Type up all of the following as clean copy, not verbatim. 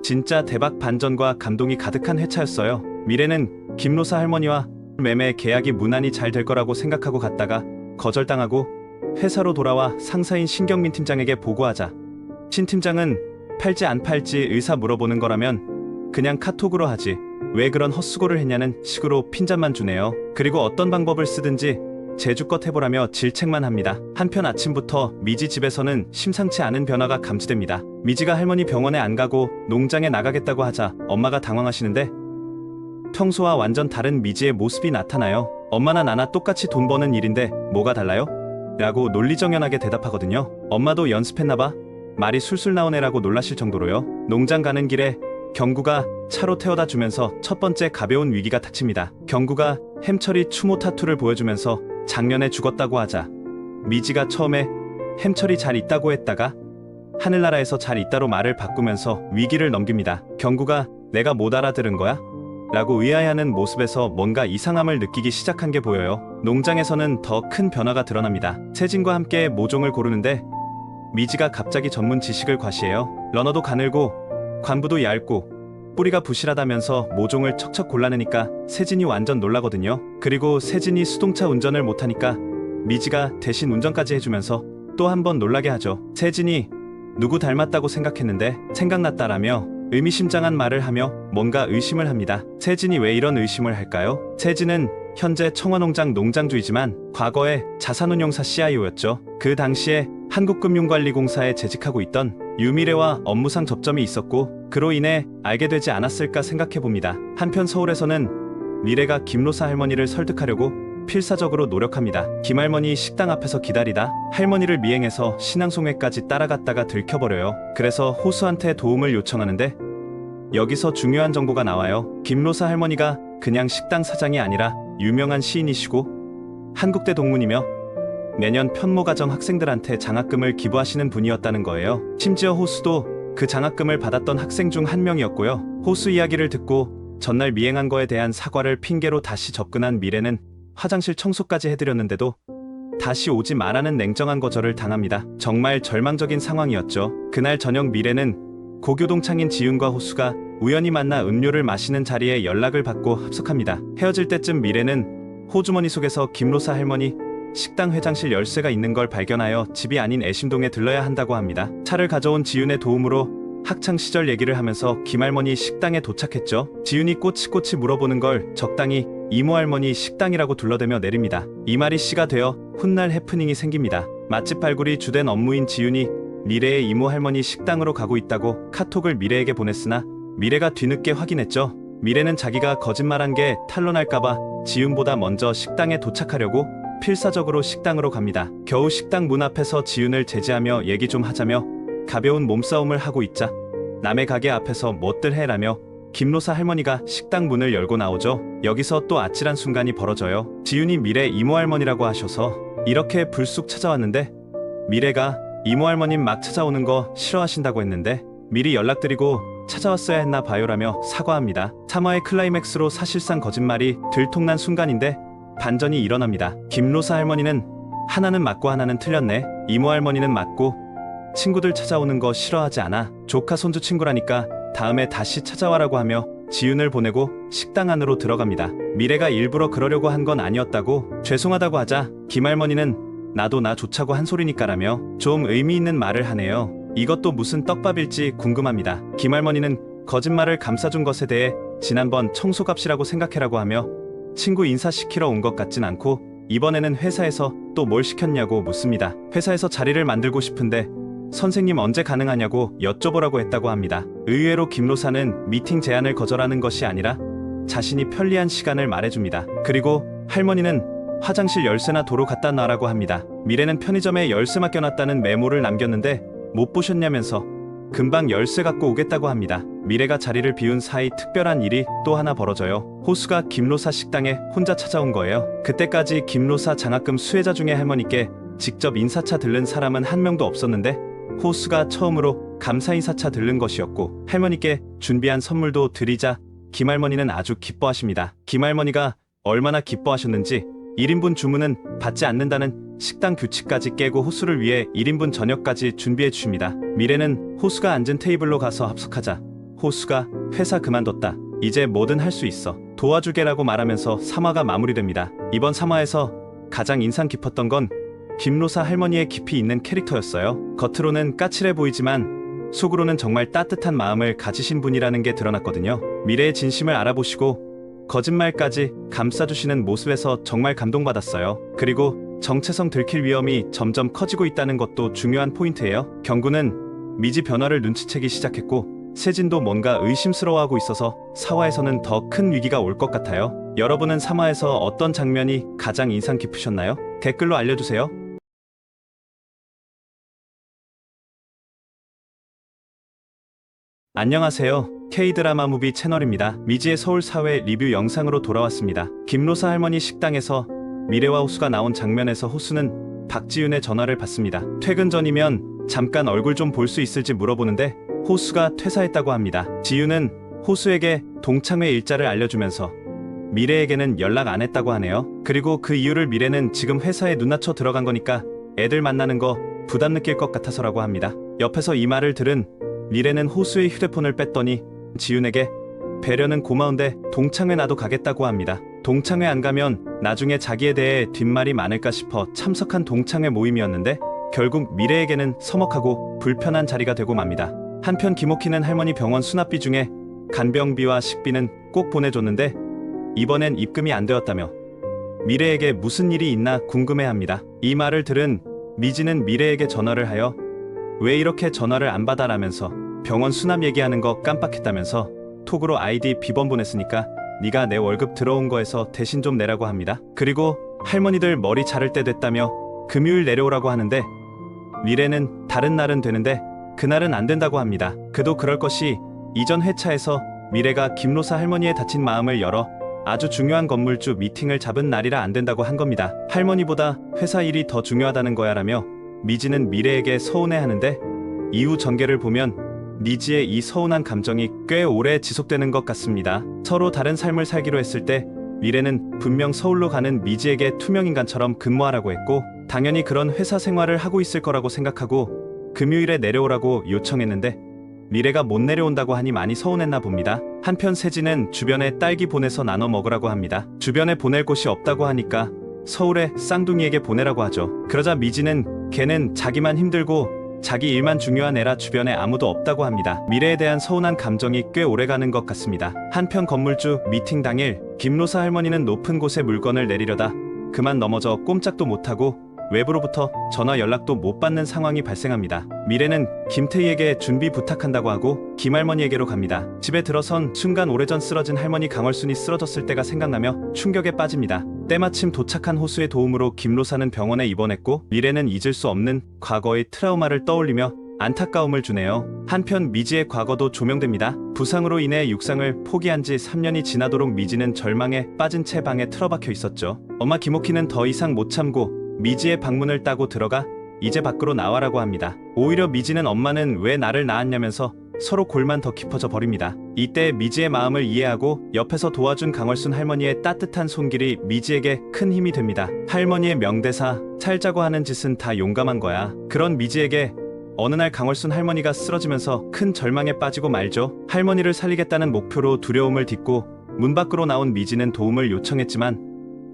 진짜 대박 반전과 감동이 가득한 회차였어요. 미래는 김로사 할머니와 매매 계약이 무난히 잘 될 거라고 생각하고 갔다가 거절당하고 회사로 돌아와 상사인 신경민 팀장에게 보고하자 신 팀장은 팔지 안 팔지 의사 물어보는 거라면 그냥 카톡으로 하지 왜 그런 헛수고를 했냐는 식으로 핀잔만 주네요. 그리고 어떤 방법을 쓰든지 제주껏 해보라며 질책만 합니다. 한편 아침부터 미지 집에서는 심상치 않은 변화가 감지됩니다. 미지가 할머니 병원에 안 가고 농장에 나가겠다고 하자 엄마가 당황하시는데 평소와 완전 다른 미지의 모습이 나타나요. 엄마나 나나 똑같이 돈 버는 일인데 뭐가 달라요? 라고 논리정연하게 대답하거든요. 엄마도 연습했나봐. 말이 술술 나오네라고 놀라실 정도로요. 농장 가는 길에 경구가 차로 태워다 주면서 첫 번째 가벼운 위기가 닥칩니다. 경구가 햄철이 추모 타투를 보여주면서 작년에 죽었다고 하자 미지가 처음에 햄철이 잘 있다고 했다가 하늘나라에서 잘 있다로 말을 바꾸면서 위기를 넘깁니다. 경구가 내가 못 알아들은 거야? 라고 의아해하는 모습에서 뭔가 이상함을 느끼기 시작한 게 보여요. 농장에서는 더 큰 변화가 드러납니다. 세진과 함께 모종을 고르는데 미지가 갑자기 전문 지식을 과시해요. 러너도 가늘고 관부도 얇고 뿌리가 부실하다면서 모종을 척척 골라내니까 세진이 완전 놀라거든요. 그리고 세진이 수동차 운전을 못하니까 미지가 대신 운전까지 해주면서 또 한 번 놀라게 하죠. 세진이 누구 닮았다고 생각했는데 생각났다라며 의미심장한 말을 하며 뭔가 의심을 합니다. 세진이 왜 이런 의심을 할까요? 세진은 현재 청와농장 농장주이지만 과거에 자산운용사 CIO였죠. 그 당시에 한국금융관리공사에 재직하고 있던 유미래와 업무상 접점이 있었고 그로 인해 알게 되지 않았을까 생각해봅니다. 한편 서울에서는 미래가 김로사 할머니를 설득하려고 필사적으로 노력합니다. 김할머니 식당 앞에서 기다리다 할머니를 미행해서 신앙송회까지 따라갔다가 들켜버려요. 그래서 호수한테 도움을 요청하는데 여기서 중요한 정보가 나와요. 김로사 할머니가 그냥 식당 사장이 아니라 유명한 시인이시고 한국대 동문이며 매년 편모가정 학생들한테 장학금을 기부하시는 분이었다는 거예요. 심지어 호수도 그 장학금을 받았던 학생 중 한 명이었고요. 호수 이야기를 듣고 전날 미행한 거에 대한 사과를 핑계로 다시 접근한 미래는 화장실 청소까지 해드렸는데도 다시 오지 말라는 냉정한 거절을 당합니다. 정말 절망적인 상황이었죠. 그날 저녁 미래는 고교동창인 지윤과 호수가 우연히 만나 음료를 마시는 자리에 연락을 받고 합석합니다. 헤어질 때쯤 미래는 호주머니 속에서 김로사 할머니 식당 회장실 열쇠가 있는 걸 발견하여 집이 아닌 애심동에 들러야 한다고 합니다. 차를 가져온 지윤의 도움으로 학창시절 얘기를 하면서 김할머니 식당에 도착했죠. 지윤이 꼬치꼬치 물어보는 걸 적당히 이모할머니 식당이라고 둘러대며 내립니다. 이말이 씨가 되어 훗날 해프닝이 생깁니다. 맛집 발굴이 주된 업무인 지윤이 미래의 이모할머니 식당으로 가고 있다고 카톡을 미래에게 보냈으나 미래가 뒤늦게 확인했죠. 미래는 자기가 거짓말한 게 탄로날까봐 지윤보다 먼저 식당에 도착하려고 필사적으로 식당으로 갑니다. 겨우 식당 문 앞에서 지윤을 제지하며 얘기 좀 하자며 가벼운 몸싸움을 하고 있자 남의 가게 앞에서 뭣들 해라며 김로사 할머니가 식당 문을 열고 나오죠. 여기서 또 아찔한 순간이 벌어져요. 지윤이 미래 이모할머니라고 하셔서 이렇게 불쑥 찾아왔는데 미래가 이모할머님 막 찾아오는 거 싫어하신다고 했는데 미리 연락드리고 찾아왔어야 했나 봐요라며 사과합니다. 3화의 클라이맥스로 사실상 거짓말이 들통난 순간인데 반전이 일어납니다. 김로사 할머니는 하나는 맞고 하나는 틀렸네. 이모할머니는 맞고 친구들 찾아오는 거 싫어하지 않아. 조카 손주 친구라니까 다음에 다시 찾아와라고 하며 지윤을 보내고 식당 안으로 들어갑니다. 미래가 일부러 그러려고 한 건 아니었다고 죄송하다고 하자 김할머니는 나도 나 좋자고 한 소리니까라며 좀 의미 있는 말을 하네요. 이것도 무슨 떡밥일지 궁금합니다. 김할머니는 거짓말을 감싸준 것에 대해 지난번 청소값이라고 생각해라고 하며 친구 인사시키러 온 것 같진 않고 이번에는 회사에서 또 뭘 시켰냐고 묻습니다. 회사에서 자리를 만들고 싶은데 선생님 언제 가능하냐고 여쭤보라고 했다고 합니다. 의외로 김로사는 미팅 제안을 거절하는 것이 아니라 자신이 편리한 시간을 말해줍니다. 그리고 할머니는 화장실 열쇠나 도로 갖다 놔라고 합니다. 미래는 편의점에 열쇠 맡겨놨다는 메모를 남겼는데 못 보셨냐면서 금방 열쇠 갖고 오겠다고 합니다. 미래가 자리를 비운 사이 특별한 일이 또 하나 벌어져요. 호수가 김로사 식당에 혼자 찾아온 거예요. 그때까지 김로사 장학금 수혜자 중에 할머니께 직접 인사차 들른 사람은 한 명도 없었는데 호수가 처음으로 감사 인사차 들른 것이었고 할머니께 준비한 선물도 드리자 김할머니는 아주 기뻐하십니다. 김할머니가 얼마나 기뻐하셨는지 1인분 주문은 받지 않는다는 식당 규칙까지 깨고 호수를 위해 1인분 저녁까지 준비해 주십니다. 미래는 호수가 앉은 테이블로 가서 합석하자 호수가 회사 그만뒀다. 이제 뭐든 할 수 있어. 도와주게라고 말하면서 3화가 마무리됩니다. 이번 3화에서 가장 인상 깊었던 건 김로사 할머니의 깊이 있는 캐릭터였어요. 겉으로는 까칠해 보이지만 속으로는 정말 따뜻한 마음을 가지신 분이라는 게 드러났거든요. 미래의 진심을 알아보시고 거짓말까지 감싸주시는 모습에서 정말 감동받았어요. 그리고 정체성 들킬 위험이 점점 커지고 있다는 것도 중요한 포인트예요. 경구는 미지 변화를 눈치채기 시작했고 세진도 뭔가 의심스러워하고 있어서 4화에서는 더 큰 위기가 올 것 같아요. 여러분은 3화에서 어떤 장면이 가장 인상 깊으셨나요? 댓글로 알려주세요. 안녕하세요. K드라마 무비 채널입니다. 미지의 서울 사회 리뷰 영상으로 돌아왔습니다. 김로사 할머니 식당에서 미래와 호수가 나온 장면에서 호수는 박지윤의 전화를 받습니다. 퇴근 전이면 잠깐 얼굴 좀 볼 수 있을지 물어보는데 호수가 퇴사했다고 합니다. 지윤은 호수에게 동창회 일자를 알려주면서 미래에게는 연락 안 했다고 하네요. 그리고 그 이유를 미래는 지금 회사에 눈맞춰 들어간 거니까 애들 만나는 거 부담 느낄 것 같아서라고 합니다. 옆에서 이 말을 들은 미래는 호수의 휴대폰을 뺐더니 지윤에게 배려는 고마운데 동창회 나도 가겠다고 합니다. 동창회 안 가면 나중에 자기에 대해 뒷말이 많을까 싶어 참석한 동창회 모임이었는데 결국 미래에게는 서먹하고 불편한 자리가 되고 맙니다. 한편 김옥희는 할머니 병원 수납비 중에 간병비와 식비는 꼭 보내줬는데 이번엔 입금이 안 되었다며 미래에게 무슨 일이 있나 궁금해합니다. 이 말을 들은 미지는 미래에게 전화를 하여 왜 이렇게 전화를 안 받아라면서 병원 수납 얘기하는 거 깜빡했다면서 톡으로 아이디 비번 보냈으니까 네가 내 월급 들어온 거에서 대신 좀 내라고 합니다. 그리고 할머니들 머리 자를 때 됐다며 금요일 내려오라고 하는데 미래는 다른 날은 되는데 그날은 안 된다고 합니다. 그도 그럴 것이 이전 회차에서 미래가 김로사 할머니의 다친 마음을 열어 아주 중요한 건물주 미팅을 잡은 날이라 안 된다고 한 겁니다. 할머니보다 회사 일이 더 중요하다는 거야라며 미지는 미래에게 서운해하는데 이후 전개를 보면 미지의 이 서운한 감정이 꽤 오래 지속되는 것 같습니다. 서로 다른 삶을 살기로 했을 때 미래는 분명 서울로 가는 미지에게 투명인간처럼 근무하라고 했고 당연히 그런 회사 생활을 하고 있을 거라고 생각하고 금요일에 내려오라고 요청했는데 미래가 못 내려온다고 하니 많이 서운했나 봅니다. 한편 세진은 주변에 딸기 보내서 나눠 먹으라고 합니다. 주변에 보낼 곳이 없다고 하니까 서울에 쌍둥이에게 보내라고 하죠. 그러자 미지는 걔는 자기만 힘들고 자기 일만 중요한 애라 주변에 아무도 없다고 합니다. 미래에 대한 서운한 감정이 꽤 오래가는 것 같습니다. 한편 건물주 미팅 당일 김로사 할머니는 높은 곳에 물건을 내리려다 그만 넘어져 꼼짝도 못하고 외부로부터 전화 연락도 못 받는 상황이 발생합니다. 미래는 김태희에게 준비 부탁한다고 하고 김할머니에게로 갑니다. 집에 들어선 순간 오래전 쓰러진 할머니 강월순이 쓰러졌을 때가 생각나며 충격에 빠집니다. 때마침 도착한 호수의 도움으로 김로사는 병원에 입원했고 미래는 잊을 수 없는 과거의 트라우마를 떠올리며 안타까움을 주네요. 한편 미지의 과거도 조명됩니다. 부상으로 인해 육상을 포기한 지 3년이 지나도록 미지는 절망에 빠진 채 방에 틀어박혀 있었죠. 엄마 김옥희는 더 이상 못 참고 미지의 방문을 따고 들어가 이제 밖으로 나와라고 합니다. 오히려 미지는 엄마는 왜 나를 낳았냐면서 서로 골만 더 깊어져 버립니다. 이때 미지의 마음을 이해하고 옆에서 도와준 강월순 할머니의 따뜻한 손길이 미지에게 큰 힘이 됩니다. 할머니의 명대사 살자고 하는 짓은 다 용감한 거야. 그런 미지에게 어느 날 강월순 할머니가 쓰러지면서 큰 절망에 빠지고 말죠. 할머니를 살리겠다는 목표로 두려움을 딛고 문 밖으로 나온 미지는 도움을 요청했지만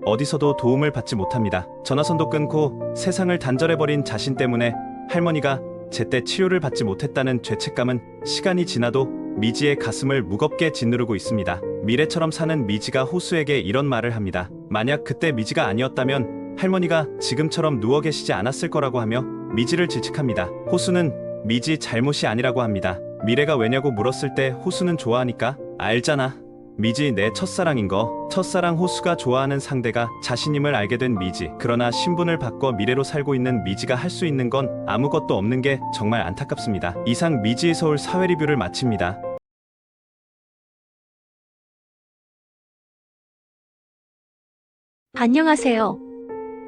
어디서도 도움을 받지 못합니다. 전화선도 끊고 세상을 단절해버린 자신 때문에 할머니가 제때 치료를 받지 못했다는 죄책감은 시간이 지나도 미지의 가슴을 무겁게 짓누르고 있습니다. 미래처럼 사는 미지가 호수에게 이런 말을 합니다. 만약 그때 미지가 아니었다면 할머니가 지금처럼 누워 계시지 않았을 거라고 하며 미지를 질책합니다. 호수는 미지 잘못이 아니라고 합니다. 미래가 왜냐고 물었을 때 호수는 좋아하니까 알잖아. 미지 내 첫사랑인 거. 첫사랑 호수가 좋아하는 상대가 자신임을 알게 된 미지. 그러나 신분을 바꿔 미래로 살고 있는 미지가 할 수 있는 건 아무것도 없는 게 정말 안타깝습니다. 이상 미지의 서울 사회 리뷰를 마칩니다. 안녕하세요.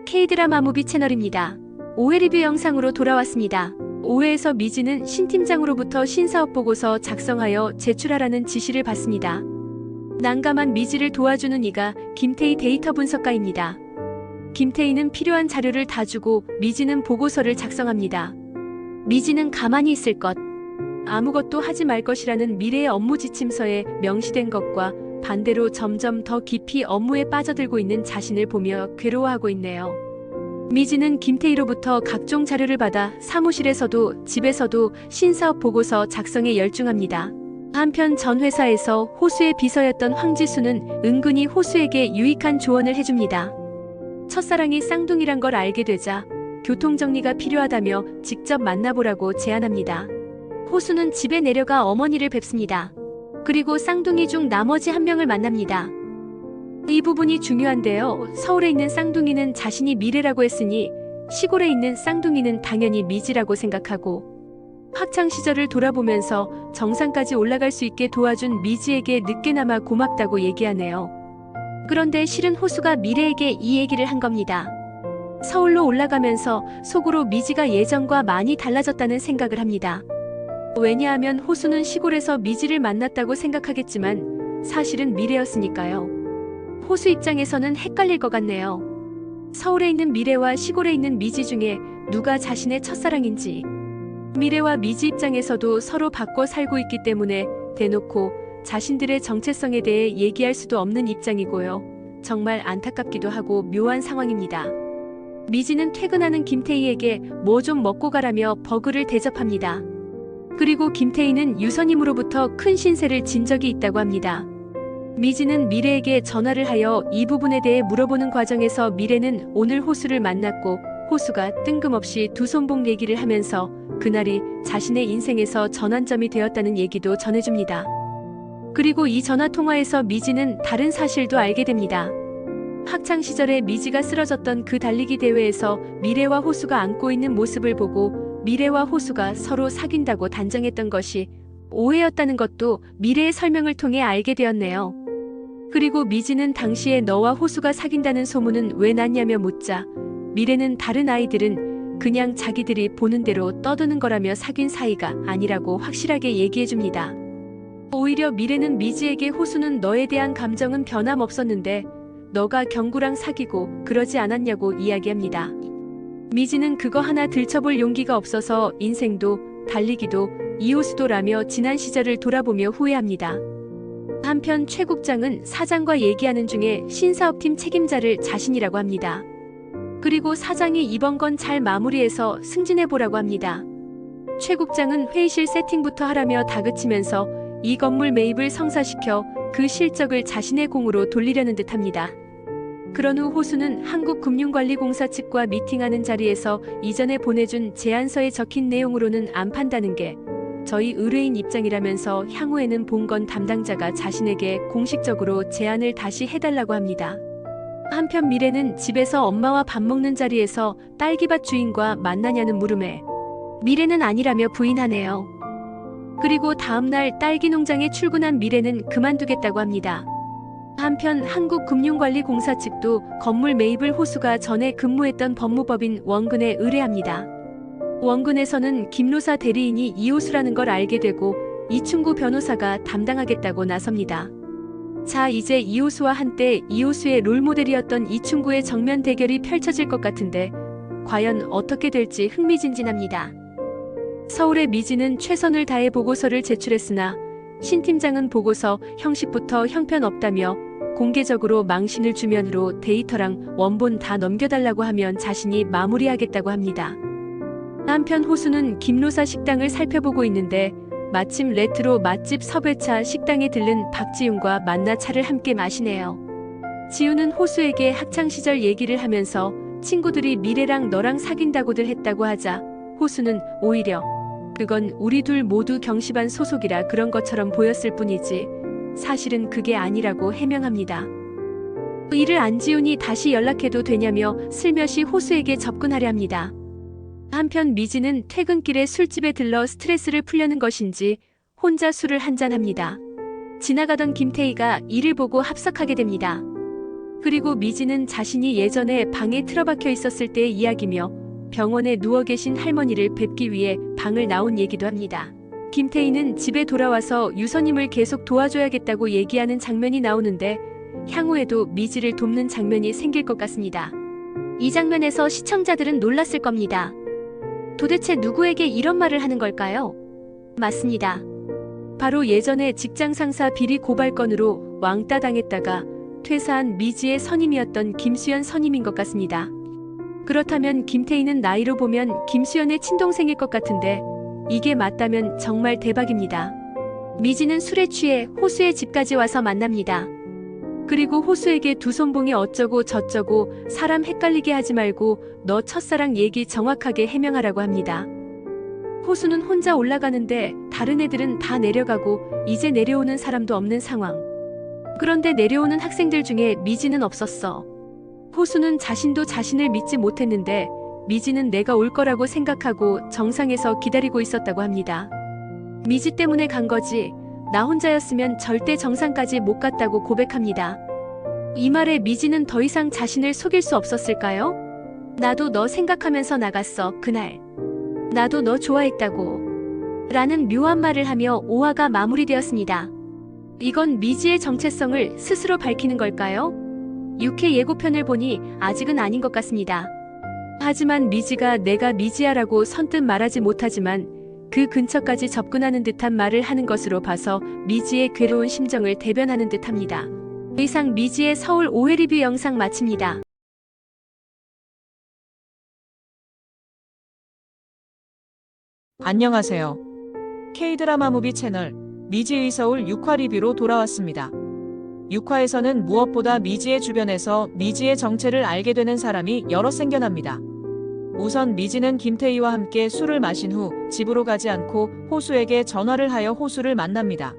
K드라마 무비 채널입니다. 5회 리뷰 영상으로 돌아왔습니다. 5회에서 미지는 신 팀장으로부터 신사업 보고서 작성하여 제출하라는 지시를 받습니다. 난감한 미지를 도와주는 이가 김태희 데이터 분석가입니다. 김태희는 필요한 자료를 다 주고 미지는 보고서를 작성합니다. 미지는 가만히 있을 것. 아무것도 하지 말 것이라는 미래의 업무 지침서에 명시된 것과 반대로 점점 더 깊이 업무에 빠져들고 있는 자신을 보며 괴로워하고 있네요. 미지는 김태희로부터 각종 자료를 받아 사무실에서도 집에서도 신사업 보고서 작성에 열중합니다. 한편 전 회사에서 호수의 비서였던 황지수는 은근히 호수에게 유익한 조언을 해줍니다. 첫사랑이 쌍둥이란 걸 알게 되자 교통정리가 필요하다며 직접 만나보라고 제안합니다. 호수는 집에 내려가 어머니를 뵙습니다. 그리고 쌍둥이 중 나머지 한 명을 만납니다. 이 부분이 중요한데요. 서울에 있는 쌍둥이는 자신이 미래라고 했으니 시골에 있는 쌍둥이는 당연히 미지라고 생각하고, 학창 시절을 돌아보면서 정상까지 올라갈 수 있게 도와준 미지에게 늦게나마 고맙다고 얘기하네요. 그런데 실은 호수가 미래에게 이 얘기를 한 겁니다. 서울로 올라가면서 속으로 미지가 예전과 많이 달라졌다는 생각을 합니다. 왜냐하면 호수는 시골에서 미지를 만났다고 생각하겠지만 사실은 미래였으니까요. 호수 입장에서는 헷갈릴 것 같네요. 서울에 있는 미래와 시골에 있는 미지 중에 누가 자신의 첫사랑인지. 미래와 미지 입장에서도 서로 바꿔 살고 있기 때문에 대놓고 자신들의 정체성에 대해 얘기할 수도 없는 입장이고요. 정말 안타깝기도 하고 묘한 상황입니다. 미지는 퇴근하는 김태희에게 뭐 좀 먹고 가라며 버그를 대접합니다. 그리고 김태희는 유선임으로부터 큰 신세를 진 적이 있다고 합니다. 미지는 미래에게 전화를 하여 이 부분에 대해 물어보는 과정에서 미래는 오늘 호수를 만났고 호수가 뜬금없이 두 손목 얘기를 하면서 그날이 자신의 인생에서 전환점이 되었다는 얘기도 전해줍니다. 그리고 이 전화통화에서 미지는 다른 사실도 알게 됩니다. 학창시절에 미지가 쓰러졌던 그 달리기 대회에서 미래와 호수가 안고 있는 모습을 보고 미래와 호수가 서로 사귄다고 단정했던 것이 오해였다는 것도 미래의 설명을 통해 알게 되었네요. 그리고 미지는 당시에 너와 호수가 사귄다는 소문은 왜 났냐며 묻자 미래는 다른 아이들은 그냥 자기들이 보는 대로 떠드는 거라며 사귄 사이가 아니라고 확실하게 얘기해줍니다. 오히려 미래는 미지에게 호수는 너에 대한 감정은 변함없었는데 너가 경구랑 사귀고 그러지 않았냐고 이야기합니다. 미지는 그거 하나 들춰볼 용기가 없어서 인생도 달리기도 이호수도라며 지난 시절을 돌아보며 후회합니다. 한편 최 국장은 사장과 얘기하는 중에 신사업팀 책임자를 자신이라고 합니다. 그리고 사장이 이번 건 잘 마무리해서 승진해보라고 합니다. 최 국장은 회의실 세팅부터 하라며 다그치면서 이 건물 매입을 성사시켜 그 실적을 자신의 공으로 돌리려는 듯합니다. 그런 후 호수는 한국금융관리공사 측과 미팅하는 자리에서 이전에 보내준 제안서에 적힌 내용으로는 안 판다는 게 저희 의뢰인 입장이라면서 향후에는 본건 담당자가 자신에게 공식적으로 제안을 다시 해달라고 합니다. 한편 미래는 집에서 엄마와 밥 먹는 자리에서 딸기밭 주인과 만나냐는 물음에 미래는 아니라며 부인하네요. 그리고 다음날 딸기 농장에 출근한 미래는 그만두겠다고 합니다. 한편 한국금융관리공사 측도 건물 매입을 호수가 전에 근무했던 법무법인 원근에 의뢰합니다. 원근에서는 김로사 대리인이 이호수라는 걸 알게 되고 이충구 변호사가 담당하겠다고 나섭니다. 자, 이제 이호수와 한때 이호수의 롤모델이었던 이충구의 정면 대결이 펼쳐질 것 같은데 과연 어떻게 될지 흥미진진합니다. 서울의 미지는 최선을 다해 보고서를 제출했으나 신 팀장은 보고서 형식부터 형편없다며 공개적으로 망신을 주면으로 데이터랑 원본 다 넘겨달라고 하면 자신이 마무리하겠다고 합니다. 한편 호수는 김로사 식당을 살펴보고 있는데 마침 레트로 맛집 섭외차 식당에 들른 박지윤과 만나 차를 함께 마시네요. 지윤은 호수에게 학창시절 얘기를 하면서 친구들이 미래랑 너랑 사귄다고들 했다고 하자 호수는 오히려 그건 우리 둘 모두 경시반 소속이라 그런 것처럼 보였을 뿐이지 사실은 그게 아니라고 해명합니다. 이를 안지훈이 다시 연락해도 되냐며 슬며시 호수에게 접근하려 합니다. 한편 미지는 퇴근길에 술집에 들러 스트레스를 풀려는 것인지 혼자 술을 한잔합니다. 지나가던 김태희가 이를 보고 합석하게 됩니다. 그리고 미지는 자신이 예전에 방에 틀어박혀 있었을 때의 이야기며 병원에 누워 계신 할머니를 뵙기 위해 방을 나온 얘기도 합니다. 김태희는 집에 돌아와서 유선임을 계속 도와줘야겠다고 얘기하는 장면이 나오는데 향후에도 미지를 돕는 장면이 생길 것 같습니다. 이 장면에서 시청자들은 놀랐을 겁니다. 도대체 누구에게 이런 말을 하는 걸까요? 맞습니다. 바로 예전에 직장 상사 비리 고발 건으로 왕따 당했다가 퇴사한 미지의 선임이었던 김수연 선임인 것 같습니다. 그렇다면 김태희는 나이로 보면 김수연의 친동생일 것 같은데 이게 맞다면 정말 대박입니다. 미지는 술에 취해 호수의 집까지 와서 만납니다. 그리고 호수에게 두 손봉이 어쩌고 저쩌고 사람 헷갈리게 하지 말고 너 첫사랑 얘기 정확하게 해명하라고 합니다. 호수는 혼자 올라가는데 다른 애들은 다 내려가고 이제 내려오는 사람도 없는 상황. 그런데 내려오는 학생들 중에 미지는 없었어. 호수는 자신도 자신을 믿지 못했는데 미지는 내가 올 거라고 생각하고 정상에서 기다리고 있었다고 합니다. 미지 때문에 간 거지 나 혼자였으면 절대 정상까지 못 갔다고 고백합니다. 이 말에 미지는 더 이상 자신을 속일 수 없었을까요? 나도 너 생각하면서 나갔어 그날. 나도 너 좋아했다고. 라는 묘한 말을 하며 5화가 마무리되었습니다. 이건 미지의 정체성을 스스로 밝히는 걸까요? 6회 예고편을 보니 아직은 아닌 것 같습니다. 하지만 미지가 내가 미지야라고 선뜻 말하지 못하지만 그 근처까지 접근하는 듯한 말을 하는 것으로 봐서 미지의 괴로운 심정을 대변하는 듯합니다. 이상 미지의 서울 5회 리뷰 영상 마칩니다. 안녕하세요. K드라마 무비 채널 미지의 서울 6화 리뷰로 돌아왔습니다. 6화에서는 무엇보다 미지의 주변에서 미지의 정체를 알게 되는 사람이 여러 생겨납니다. 우선 미지는 김태희와 함께 술을 마신 후 집으로 가지 않고 호수에게 전화를 하여 호수를 만납니다.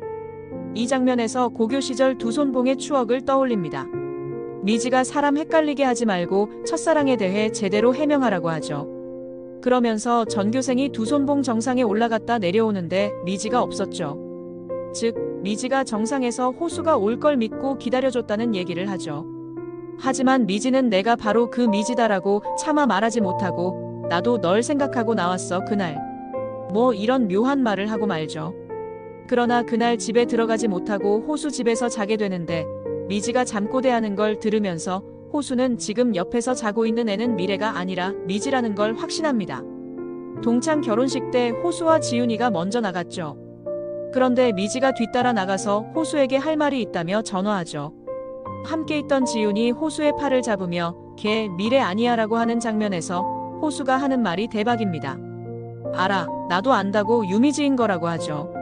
이 장면에서 고교 시절 두 손봉의 추억을 떠올립니다. 미지가 사람 헷갈리게 하지 말고 첫사랑에 대해 제대로 해명하라고 하죠. 그러면서 전교생이 두 손봉 정상에 올라갔다 내려오는데 미지가 없었죠. 즉, 미지가 정상에서 호수가 올 걸 믿고 기다려줬다는 얘기를 하죠. 하지만 미지는 내가 바로 그 미지다라고 차마 말하지 못하고 나도 널 생각하고 나왔어 그날. 뭐 이런 묘한 말을 하고 말죠. 그러나 그날 집에 들어가지 못하고 호수 집에서 자게 되는데 미지가 잠꼬대하는 걸 들으면서 호수는 지금 옆에서 자고 있는 애는 미래가 아니라 미지라는 걸 확신합니다. 동창 결혼식 때 호수와 지윤이가 먼저 나갔죠. 그런데 미지가 뒤따라 나가서 호수에게 할 말이 있다며 전화하죠. 함께 있던 지윤이 호수의 팔을 잡으며 걔 미래 아니야 라고 하는 장면에서 호수가 하는 말이 대박입니다. 알아, 나도 안다고 유미지인 거라고 하죠.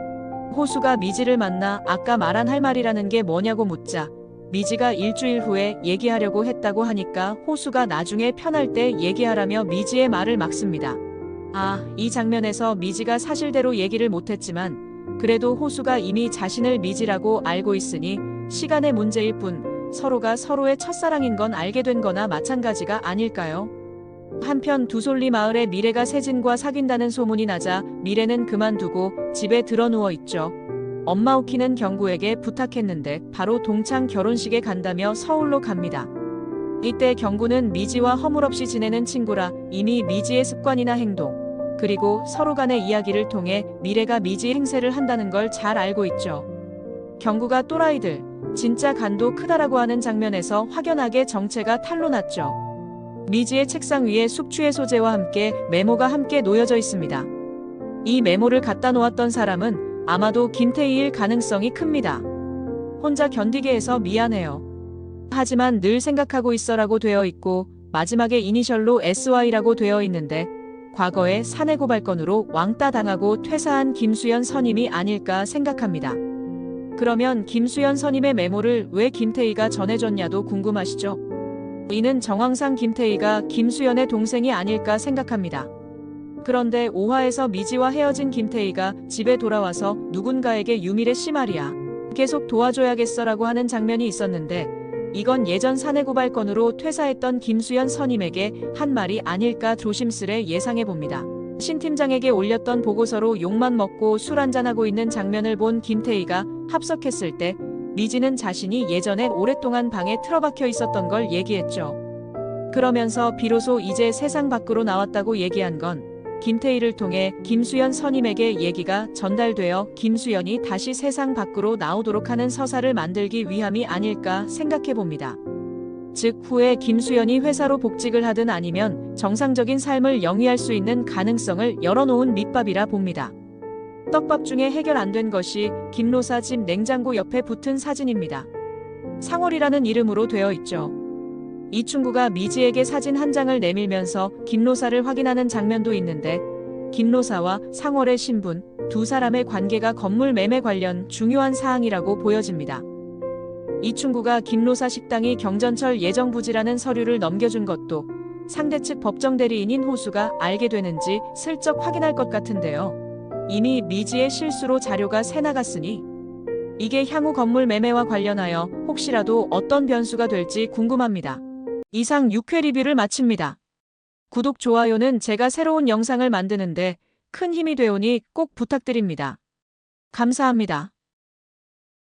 호수가 미지를 만나 아까 말한 할 말이라는 게 뭐냐고 묻자 미지가 일주일 후에 얘기하려고 했다고 하니까 호수가 나중에 편할 때 얘기하라며 미지의 말을 막습니다. 이 장면에서 미지가 사실대로 얘기를 못했지만 그래도 호수가 이미 자신을 미지라고 알고 있으니 시간의 문제일 뿐 서로가 서로의 첫사랑인 건 알게 된 거나 마찬가지가 아닐까요? 한편 두솔리 마을에 미래가 세진과 사귄다는 소문이 나자 미래는 그만두고 집에 드러누워 있죠. 엄마 오키는 경구에게 부탁했는데 바로 동창 결혼식에 간다며 서울로 갑니다. 이때 경구는 미지와 허물없이 지내는 친구라 이미 미지의 습관이나 행동, 그리고 서로 간의 이야기를 통해 미래가 미지의 행세를 한다는 걸 잘 알고 있죠. 경구가 또라이들, 진짜 간도 크다라고 하는 장면에서 확연하게 정체가 탄로났죠. 미지의 책상 위에 숙취의 소재와 함께 메모가 함께 놓여져 있습니다. 이 메모를 갖다 놓았던 사람은 아마도 김태희일 가능성이 큽니다. 혼자 견디게 해서 미안해요. 하지만 늘 생각하고 있어라고 되어 있고 마지막에 이니셜로 SY라고 되어 있는데 과거에 사내 고발건으로 왕따 당하고 퇴사한 김수연 선임이 아닐까 생각합니다. 그러면 김수연 선임의 메모를 왜 김태희가 전해줬냐도 궁금하시죠? 이는 정황상 김태희가 김수연의 동생이 아닐까 생각합니다. 그런데 5화에서 미지와 헤어진 김태희가 집에 돌아와서 누군가에게 유미래 씨 말이야. 계속 도와줘야겠어라고 하는 장면이 있었는데 이건 예전 사내 고발건으로 퇴사했던 김수연 선임에게 한 말이 아닐까 조심스레 예상해봅니다. 신 팀장에게 올렸던 보고서로 욕만 먹고 술 한잔하고 있는 장면을 본 김태희가 합석했을 때 미지는 자신이 예전에 오랫동안 방에 틀어박혀 있었던 걸 얘기했죠. 그러면서 비로소 이제 세상 밖으로 나왔다고 얘기한 건 김태희를 통해 김수연 선임에게 얘기가 전달되어 김수연이 다시 세상 밖으로 나오도록 하는 서사를 만들기 위함이 아닐까 생각해봅니다. 즉 후에 김수연이 회사로 복직을 하든 아니면 정상적인 삶을 영위할 수 있는 가능성을 열어놓은 밑밥이라 봅니다. 떡밥 중에 해결 안 된 것이 김노사 집 냉장고 옆에 붙은 사진입니다. 상월이라는 이름으로 되어 있죠. 이충구가 미지에게 사진 한 장을 내밀면서 김노사를 확인하는 장면도 있는데 김노사와 상월의 신분, 두 사람의 관계가 건물 매매 관련 중요한 사항이라고 보여집니다. 이충구가 김노사 식당이 경전철 예정부지라는 서류를 넘겨준 것도 상대 측 법정 대리인인 호수가 알게 되는지 슬쩍 확인할 것 같은데요. 이미 미지의 실수로 자료가 새 나갔으니 이게 향후 건물 매매와 관련하여 혹시라도 어떤 변수가 될지 궁금합니다. 이상 6회 리뷰를 마칩니다. 구독, 좋아요는 제가 새로운 영상을 만드는데 큰 힘이 되오니 꼭 부탁드립니다. 감사합니다.